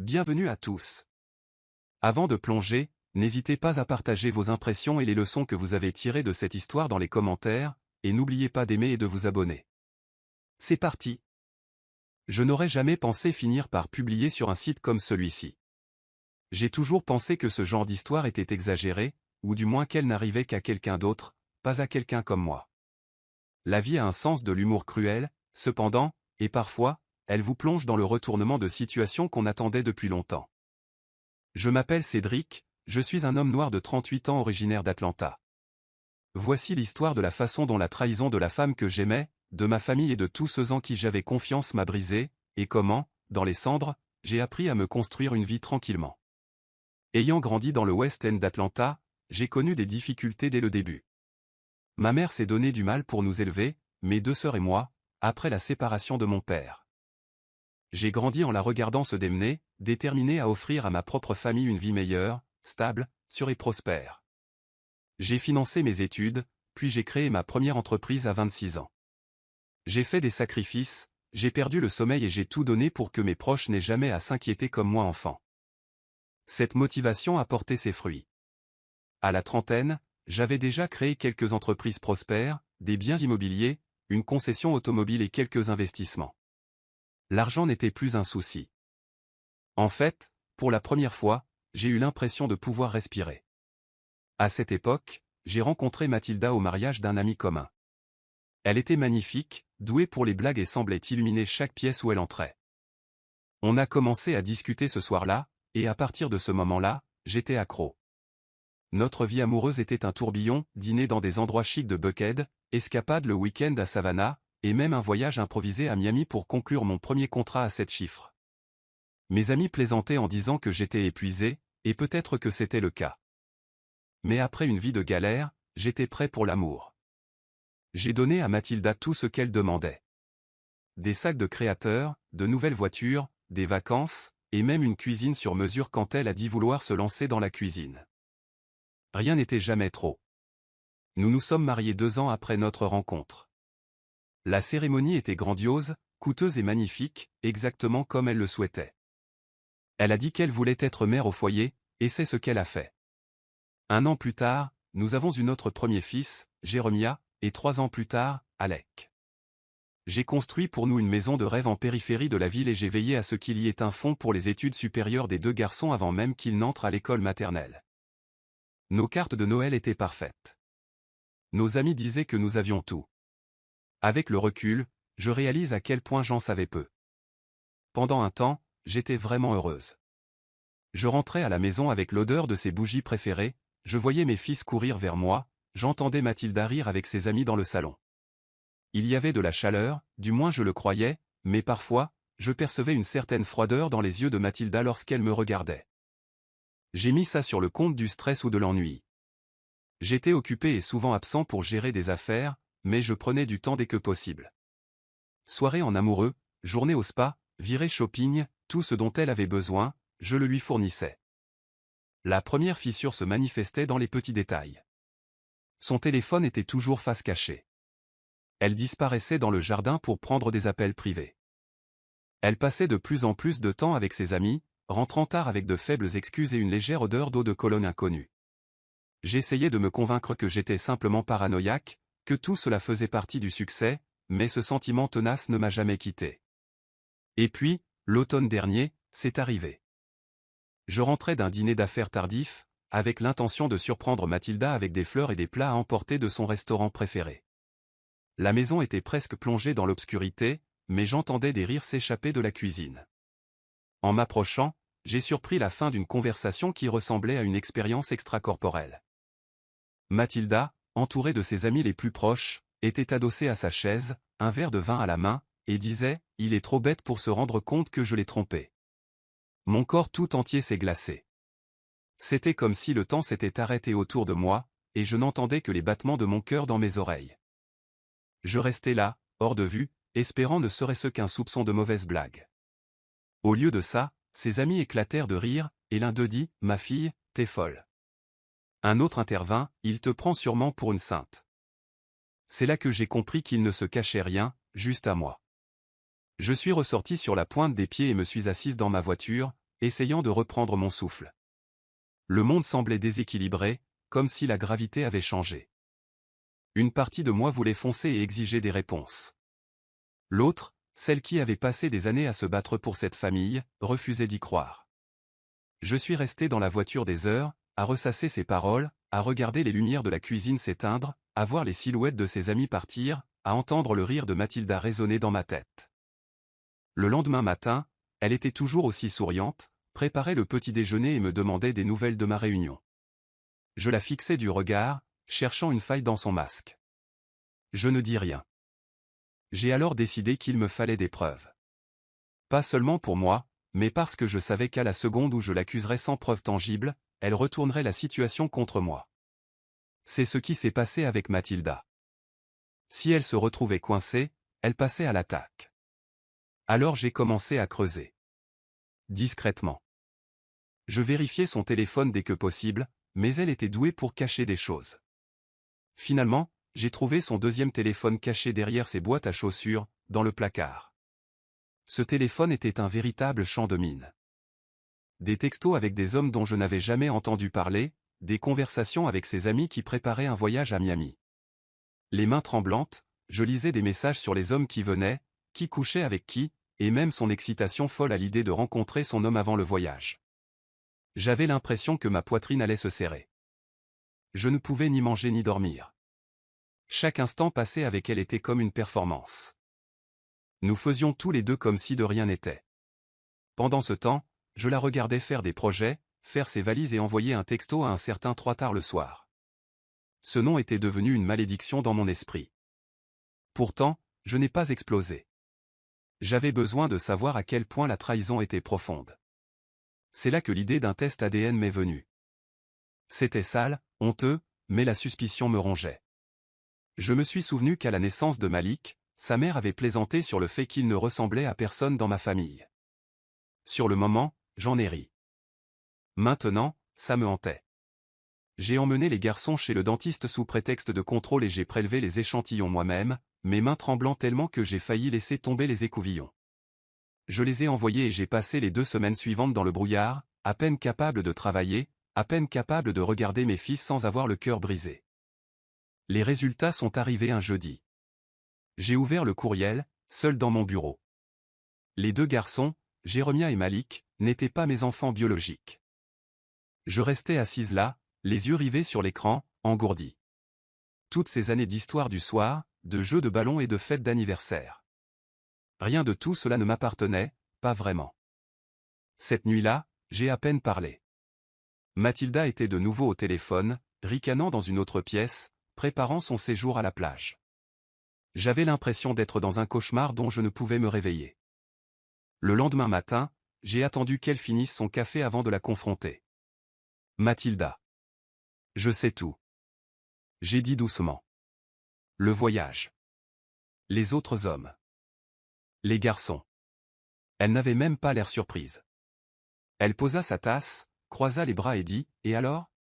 Bienvenue à tous. Avant de plonger, n'hésitez pas à partager vos impressions et les leçons que vous avez tirées de cette histoire dans les commentaires, et n'oubliez pas d'aimer et de vous abonner. C'est parti. Je n'aurais jamais pensé finir par publier sur un site comme celui-ci. J'ai toujours pensé que ce genre d'histoire était exagérée, ou du moins qu'elle n'arrivait qu'à quelqu'un d'autre, pas à quelqu'un comme moi. La vie a un sens de l'humour cruel, cependant, et parfois, elle vous plonge dans le retournement de situation qu'on attendait depuis longtemps. Je m'appelle Cédric, je suis un homme noir de 38 ans originaire d'Atlanta. Voici l'histoire de la façon dont la trahison de la femme que j'aimais, de ma famille et de tous ceux en qui j'avais confiance m'a brisé, et comment, dans les cendres, j'ai appris à me construire une vie tranquillement. Ayant grandi dans le West End d'Atlanta, j'ai connu des difficultés dès le début. Ma mère s'est donné du mal pour nous élever, mes deux sœurs et moi, après la séparation de mon père. J'ai grandi en la regardant se démener, déterminé à offrir à ma propre famille une vie meilleure, stable, sûre et prospère. J'ai financé mes études, puis j'ai créé ma première entreprise à 26 ans. J'ai fait des sacrifices, j'ai perdu le sommeil et j'ai tout donné pour que mes proches n'aient jamais à s'inquiéter comme moi enfant. Cette motivation a porté ses fruits. À la trentaine, j'avais déjà créé quelques entreprises prospères, des biens immobiliers, une concession automobile et quelques investissements. L'argent n'était plus un souci. En fait, pour la première fois, j'ai eu l'impression de pouvoir respirer. À cette époque, j'ai rencontré Mathilda au mariage d'un ami commun. Elle était magnifique, douée pour les blagues et semblait illuminer chaque pièce où elle entrait. On a commencé à discuter ce soir-là, et à partir de ce moment-là, j'étais accro. Notre vie amoureuse était un tourbillon, dîner dans des endroits chics de Buckhead, escapade le week-end à Savannah, et même un voyage improvisé à Miami pour conclure mon premier contrat à 7 chiffres. Mes amis plaisantaient en disant que j'étais épuisé, et peut-être que c'était le cas. Mais après une vie de galère, j'étais prêt pour l'amour. J'ai donné à Mathilda tout ce qu'elle demandait. Des sacs de créateurs, de nouvelles voitures, des vacances, et même une cuisine sur mesure quand elle a dit vouloir se lancer dans la cuisine. Rien n'était jamais trop. Nous nous sommes mariés 2 ans après notre rencontre. La cérémonie était grandiose, coûteuse et magnifique, exactement comme elle le souhaitait. Elle a dit qu'elle voulait être mère au foyer, et c'est ce qu'elle a fait. 1 an plus tard, nous avons eu notre premier fils, Jérémia, et 3 ans plus tard, Alec. J'ai construit pour nous une maison de rêve en périphérie de la ville et j'ai veillé à ce qu'il y ait un fonds pour les études supérieures des 2 garçons avant même qu'ils n'entrent à l'école maternelle. Nos cartes de Noël étaient parfaites. Nos amis disaient que nous avions tout. Avec le recul, je réalise à quel point j'en savais peu. Pendant un temps, j'étais vraiment heureuse. Je rentrais à la maison avec l'odeur de ses bougies préférées, je voyais mes fils courir vers moi, j'entendais Mathilda rire avec ses amis dans le salon. Il y avait de la chaleur, du moins je le croyais, mais parfois, je percevais une certaine froideur dans les yeux de Mathilda lorsqu'elle me regardait. J'ai mis ça sur le compte du stress ou de l'ennui. J'étais occupé et souvent absent pour gérer des affaires, mais je prenais du temps dès que possible. Soirée en amoureux, journée au spa, virée shopping, tout ce dont elle avait besoin, je le lui fournissais. La première fissure se manifestait dans les petits détails. Son téléphone était toujours face cachée. Elle disparaissait dans le jardin pour prendre des appels privés. Elle passait de plus en plus de temps avec ses amis, rentrant tard avec de faibles excuses et une légère odeur d'eau de Cologne inconnue. J'essayais de me convaincre que j'étais simplement paranoïaque, que tout cela faisait partie du succès, mais ce sentiment tenace ne m'a jamais quitté. Et puis, l'automne dernier, c'est arrivé. Je rentrais d'un dîner d'affaires tardif, avec l'intention de surprendre Mathilda avec des fleurs et des plats à emporter de son restaurant préféré. La maison était presque plongée dans l'obscurité, mais j'entendais des rires s'échapper de la cuisine. En m'approchant, j'ai surpris la fin d'une conversation qui ressemblait à une expérience extracorporelle. Mathilda, entourée de ses amis les plus proches, était adossée à sa chaise, un verre de vin à la main, et disait « Il est trop bête pour se rendre compte que je l'ai trompé ». Mon corps tout entier s'est glacé. C'était comme si le temps s'était arrêté autour de moi, et je n'entendais que les battements de mon cœur dans mes oreilles. Je restais là, hors de vue, espérant ne serait-ce qu'un soupçon de mauvaise blague. Au lieu de ça, ses amis éclatèrent de rire, et l'un d'eux dit « Ma fille, t'es folle ». Un autre intervint, « Il te prend sûrement pour une sainte ». C'est là que j'ai compris qu'il ne se cachait rien, juste à moi. Je suis ressorti sur la pointe des pieds et me suis assise dans ma voiture, essayant de reprendre mon souffle. Le monde semblait déséquilibré, comme si la gravité avait changé. Une partie de moi voulait foncer et exiger des réponses. L'autre, celle qui avait passé des années à se battre pour cette famille, refusait d'y croire. Je suis resté dans la voiture des heures, à ressasser ses paroles, à regarder les lumières de la cuisine s'éteindre, à voir les silhouettes de ses amis partir, à entendre le rire de Mathilda résonner dans ma tête. Le lendemain matin, elle était toujours aussi souriante, préparait le petit déjeuner et me demandait des nouvelles de ma réunion. Je la fixais du regard, cherchant une faille dans son masque. Je ne dis rien. J'ai alors décidé qu'il me fallait des preuves. Pas seulement pour moi, mais parce que je savais qu'à la seconde où je l'accuserais sans preuve tangible, elle retournerait la situation contre moi. C'est ce qui s'est passé avec Mathilda. Si elle se retrouvait coincée, elle passait à l'attaque. Alors j'ai commencé à creuser. Discrètement. Je vérifiais son téléphone dès que possible, mais elle était douée pour cacher des choses. Finalement, j'ai trouvé son deuxième téléphone caché derrière ses boîtes à chaussures, dans le placard. Ce téléphone était un véritable champ de mines. Des textos avec des hommes dont je n'avais jamais entendu parler, des conversations avec ses amis qui préparaient un voyage à Miami. Les mains tremblantes, je lisais des messages sur les hommes qui venaient, qui couchaient avec qui, et même son excitation folle à l'idée de rencontrer son homme avant le voyage. J'avais l'impression que ma poitrine allait se serrer. Je ne pouvais ni manger ni dormir. Chaque instant passé avec elle était comme une performance. Nous faisions tous les deux comme si de rien n'était. Pendant ce temps, je la regardais faire des projets, faire ses valises et envoyer un texto à un certain 3 tard le soir. Ce nom était devenu une malédiction dans mon esprit. Pourtant, je n'ai pas explosé. J'avais besoin de savoir à quel point la trahison était profonde. C'est là que l'idée d'un test ADN m'est venue. C'était sale, honteux, mais la suspicion me rongeait. Je me suis souvenu qu'à la naissance de Malik, sa mère avait plaisanté sur le fait qu'il ne ressemblait à personne dans ma famille. Sur le moment, j'en ai ri. Maintenant, ça me hantait. J'ai emmené les garçons chez le dentiste sous prétexte de contrôle et j'ai prélevé les échantillons moi-même, mes mains tremblant tellement que j'ai failli laisser tomber les écouvillons. Je les ai envoyés et j'ai passé les 2 semaines suivantes dans le brouillard, à peine capable de travailler, à peine capable de regarder mes fils sans avoir le cœur brisé. Les résultats sont arrivés un jeudi. J'ai ouvert le courriel, seul dans mon bureau. Les 2 garçons, Jéremia et Malik, n'étaient pas mes enfants biologiques. Je restais assise là, les yeux rivés sur l'écran, engourdi. Toutes ces années d'histoire du soir, de jeux de ballon et de fêtes d'anniversaire. Rien de tout cela ne m'appartenait, pas vraiment. Cette nuit-là, j'ai à peine parlé. Mathilda était de nouveau au téléphone, ricanant dans une autre pièce, préparant son séjour à la plage. J'avais l'impression d'être dans un cauchemar dont je ne pouvais me réveiller. Le lendemain matin, j'ai attendu qu'elle finisse son café avant de la confronter. Mathilda. Je sais tout. J'ai dit doucement. Le voyage. Les autres hommes. Les garçons. Elle n'avait même pas l'air surprise. Elle posa sa tasse, croisa les bras et dit, « Et alors ?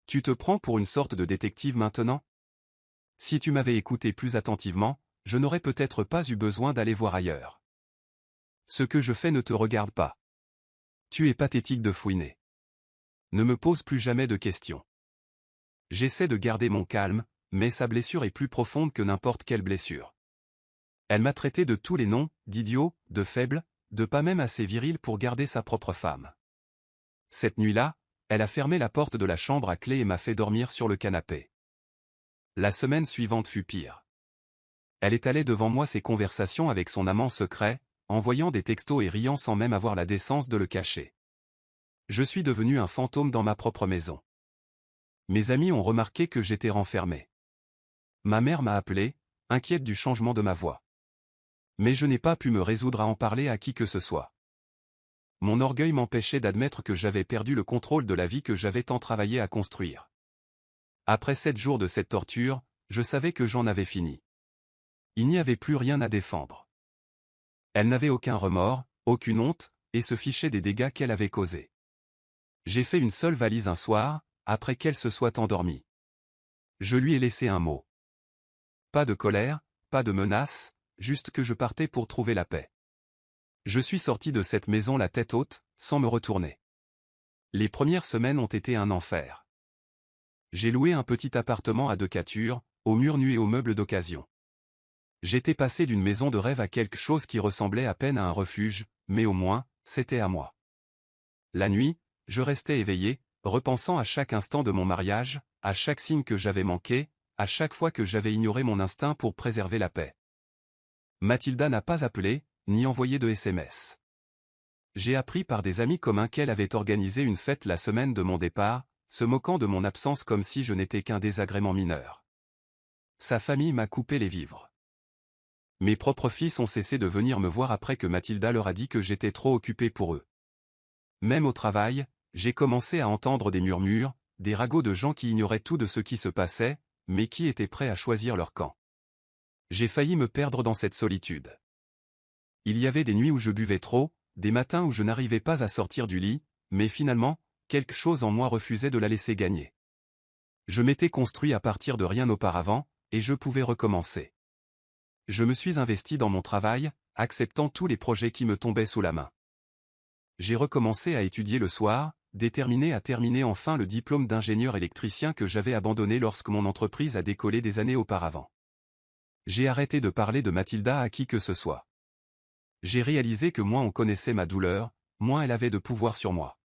Tu te prends pour une sorte de détective maintenant ? Si tu m'avais écouté plus attentivement, je n'aurais peut-être pas eu besoin d'aller voir ailleurs. Ce que je fais ne te regarde pas. Tu es pathétique de fouiner. Ne me pose plus jamais de questions. » J'essaie de garder mon calme, mais sa blessure est plus profonde que n'importe quelle blessure. Elle m'a traité de tous les noms, d'idiot, de faible, de pas même assez viril pour garder sa propre femme. Cette nuit-là, elle a fermé la porte de la chambre à clé et m'a fait dormir sur le canapé. La semaine suivante fut pire. Elle étalait devant moi ses conversations avec son amant secret, envoyant des textos et riant sans même avoir la décence de le cacher. Je suis devenu un fantôme dans ma propre maison. Mes amis ont remarqué que j'étais renfermé. Ma mère m'a appelé, inquiète du changement de ma voix. Mais je n'ai pas pu me résoudre à en parler à qui que ce soit. Mon orgueil m'empêchait d'admettre que j'avais perdu le contrôle de la vie que j'avais tant travaillé à construire. Après 7 jours de cette torture, je savais que j'en avais fini. Il n'y avait plus rien à défendre. Elle n'avait aucun remords, aucune honte, et se fichait des dégâts qu'elle avait causés. J'ai fait une seule valise un soir, après qu'elle se soit endormie. Je lui ai laissé un mot. Pas de colère, pas de menace, juste que je partais pour trouver la paix. Je suis sorti de cette maison la tête haute, sans me retourner. Les premières semaines ont été un enfer. J'ai loué un petit appartement à 2 catures, aux murs nus et aux meubles d'occasion. J'étais passé d'une maison de rêve à quelque chose qui ressemblait à peine à un refuge, mais au moins, c'était à moi. La nuit, je restais éveillé, repensant à chaque instant de mon mariage, à chaque signe que j'avais manqué, à chaque fois que j'avais ignoré mon instinct pour préserver la paix. Mathilda n'a pas appelé, ni envoyé de SMS. J'ai appris par des amis communs qu'elle avait organisé une fête la semaine de mon départ, se moquant de mon absence comme si je n'étais qu'un désagrément mineur. Sa famille m'a coupé les vivres. Mes propres fils ont cessé de venir me voir après que Mathilda leur a dit que j'étais trop occupé pour eux. Même au travail, j'ai commencé à entendre des murmures, des ragots de gens qui ignoraient tout de ce qui se passait, mais qui étaient prêts à choisir leur camp. J'ai failli me perdre dans cette solitude. Il y avait des nuits où je buvais trop, des matins où je n'arrivais pas à sortir du lit, mais finalement, quelque chose en moi refusait de la laisser gagner. Je m'étais construit à partir de rien auparavant, et je pouvais recommencer. Je me suis investi dans mon travail, acceptant tous les projets qui me tombaient sous la main. J'ai recommencé à étudier le soir, déterminé à terminer enfin le diplôme d'ingénieur électricien que j'avais abandonné lorsque mon entreprise a décollé des années auparavant. J'ai arrêté de parler de Mathilda à qui que ce soit. J'ai réalisé que moins on connaissait ma douleur, moins elle avait de pouvoir sur moi.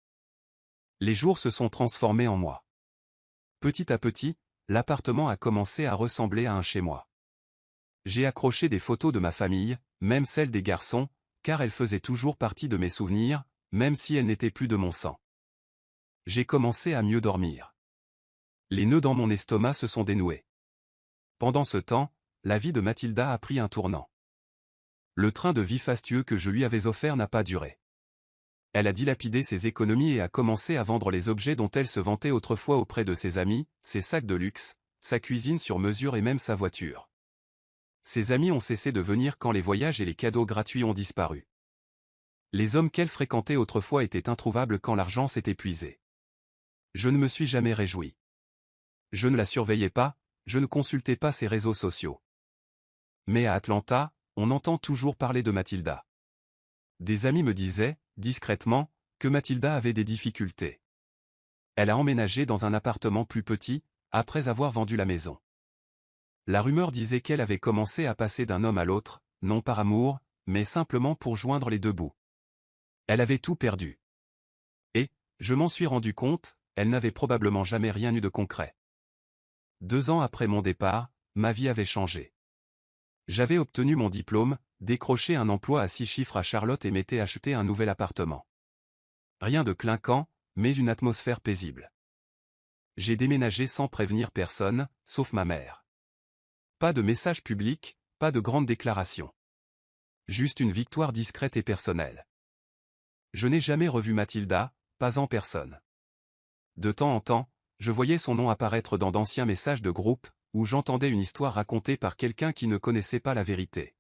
Les jours se sont transformés en mois. Petit à petit, l'appartement a commencé à ressembler à un chez-moi. J'ai accroché des photos de ma famille, même celles des garçons, car elles faisaient toujours partie de mes souvenirs, même si elles n'étaient plus de mon sang. J'ai commencé à mieux dormir. Les nœuds dans mon estomac se sont dénoués. Pendant ce temps, la vie de Mathilda a pris un tournant. Le train de vie fastueux que je lui avais offert n'a pas duré. Elle a dilapidé ses économies et a commencé à vendre les objets dont elle se vantait autrefois auprès de ses amis, ses sacs de luxe, sa cuisine sur mesure et même sa voiture. Ses amis ont cessé de venir quand les voyages et les cadeaux gratuits ont disparu. Les hommes qu'elle fréquentait autrefois étaient introuvables quand l'argent s'est épuisé. Je ne me suis jamais réjoui. Je ne la surveillais pas, je ne consultais pas ses réseaux sociaux. Mais à Atlanta, on entend toujours parler de Mathilda. Des amis me disaient, discrètement, que Mathilda avait des difficultés. Elle a emménagé dans un appartement plus petit, après avoir vendu la maison. La rumeur disait qu'elle avait commencé à passer d'un homme à l'autre, non par amour, mais simplement pour joindre les deux bouts. Elle avait tout perdu. Et, je m'en suis rendu compte, elle n'avait probablement jamais rien eu de concret. 2 ans après mon départ, ma vie avait changé. J'avais obtenu mon diplôme, décroché un emploi à 6 chiffres à Charlotte et m'étais acheté un nouvel appartement. Rien de clinquant, mais une atmosphère paisible. J'ai déménagé sans prévenir personne, sauf ma mère. Pas de message public, pas de grandes déclarations. Juste une victoire discrète et personnelle. Je n'ai jamais revu Mathilda, pas en personne. De temps en temps, je voyais son nom apparaître dans d'anciens messages de groupe, où j'entendais une histoire racontée par quelqu'un qui ne connaissait pas la vérité.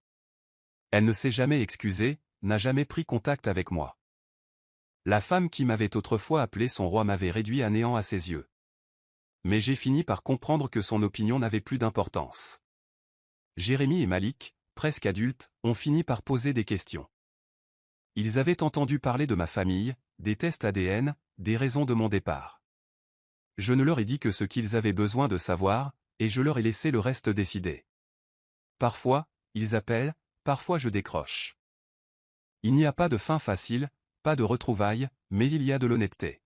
Elle ne s'est jamais excusée, n'a jamais pris contact avec moi. La femme qui m'avait autrefois appelé son roi m'avait réduit à néant à ses yeux. Mais j'ai fini par comprendre que son opinion n'avait plus d'importance. Jérémy et Malik, presque adultes, ont fini par poser des questions. Ils avaient entendu parler de ma famille, des tests ADN, des raisons de mon départ. Je ne leur ai dit que ce qu'ils avaient besoin de savoir, et je leur ai laissé le reste décider. Parfois, ils appellent, parfois je décroche. Il n'y a pas de fin facile, pas de retrouvailles, mais il y a de l'honnêteté.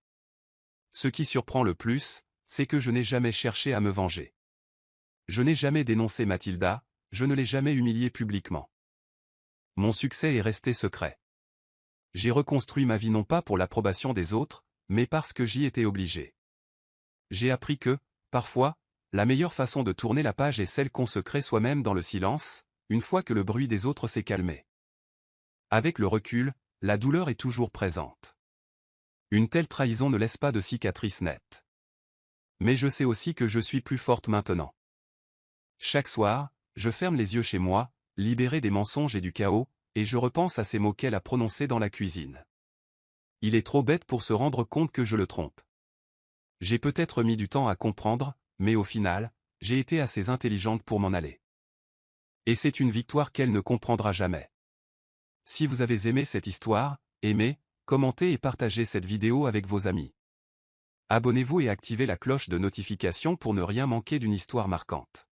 Ce qui surprend le plus, c'est que je n'ai jamais cherché à me venger. Je n'ai jamais dénoncé Mathilda, je ne l'ai jamais humiliée publiquement. Mon succès est resté secret. J'ai reconstruit ma vie non pas pour l'approbation des autres, mais parce que j'y étais obligé. J'ai appris que, parfois, la meilleure façon de tourner la page est celle qu'on se crée soi-même dans le silence, une fois que le bruit des autres s'est calmé. Avec le recul, la douleur est toujours présente. Une telle trahison ne laisse pas de cicatrice nette. Mais je sais aussi que je suis plus forte maintenant. Chaque soir, je ferme les yeux chez moi, libéré des mensonges et du chaos, et je repense à ces mots qu'elle a prononcés dans la cuisine. Il est trop bête pour se rendre compte que je le trompe. J'ai peut-être mis du temps à comprendre, mais au final, j'ai été assez intelligente pour m'en aller. Et c'est une victoire qu'elle ne comprendra jamais. Si vous avez aimé cette histoire, aimez, commentez et partagez cette vidéo avec vos amis. Abonnez-vous et activez la cloche de notification pour ne rien manquer d'une histoire marquante.